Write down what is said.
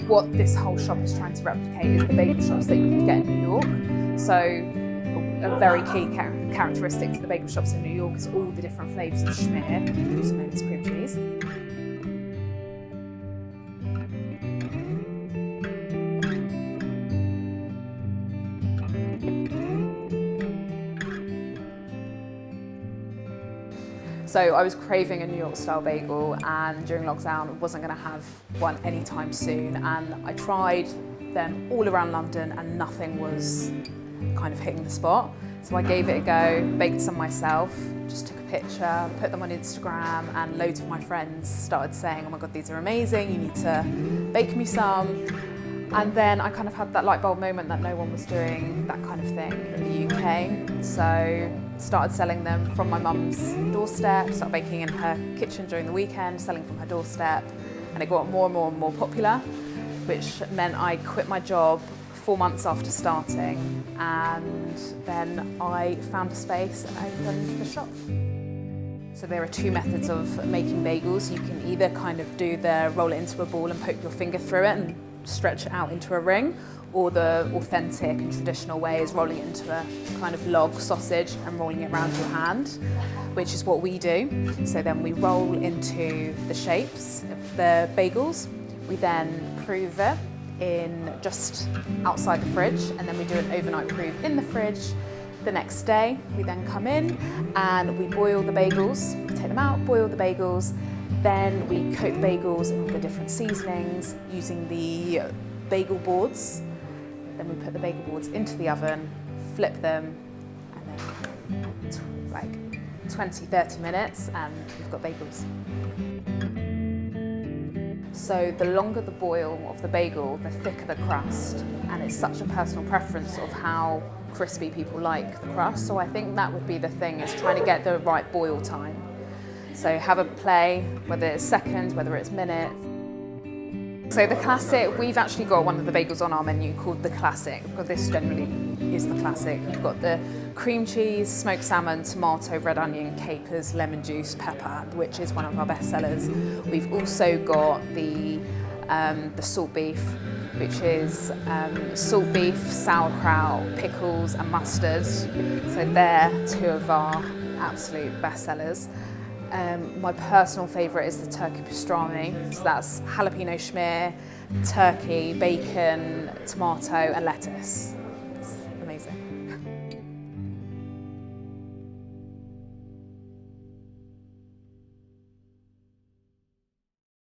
What this whole shop is trying to replicate is the bagel shops that you can get in New York. So a very key characteristic to the bagel shops in New York is all the different flavours of schmear, also known as cream cheese. So I was craving a New York style bagel, and during lockdown I wasn't going to have one anytime soon, and I tried them all around London and nothing was kind of hitting the spot. So I gave it a go, baked some myself, just took a picture, put them on Instagram, and loads of my friends started saying, oh my God, these are amazing, you need to bake me some. And then I kind of had that light bulb moment that no one was doing that kind of thing in the UK. So started selling them from my mum's doorstep, started baking in her kitchen during the weekend, selling from her doorstep, and it got more and more and more popular, which meant I quit my job 4 months after starting, and then I found a space and opened the shop. So there are two methods of making bagels. You can either kind of do the roll it into a ball and poke your finger through it and stretch it out into a ring, or the authentic and traditional way is rolling it into a kind of log sausage and rolling it around your hand, which is what we do. So then we roll into the shapes of the bagels. We then prove it in just outside the fridge, and then we do an overnight prove in the fridge. The next day we then come in and we boil the bagels, take them out, boil the bagels, then we coat the bagels in all the different seasonings using the bagel boards. Then we put the bagel boards into the oven, flip them, and then like 20-30 minutes and we've got bagels. So the longer the boil of the bagel, the thicker the crust, and it's such a personal preference of how crispy people like the crust. So I think that would be the thing, is trying to get the right boil time. So have a play, whether it's seconds, whether it's minutes. So the classic, we've actually got one of the bagels on our menu called the classic, because this generally is the classic. We've got the cream cheese, smoked salmon, tomato, red onion, capers, lemon juice, pepper, which is one of our best sellers. We've also got the salt beef, which is salt beef, sauerkraut, pickles and mustard. So they're two of our absolute best sellers. My personal favourite is the turkey pastrami, so that's jalapeno schmear, turkey, bacon, tomato and lettuce.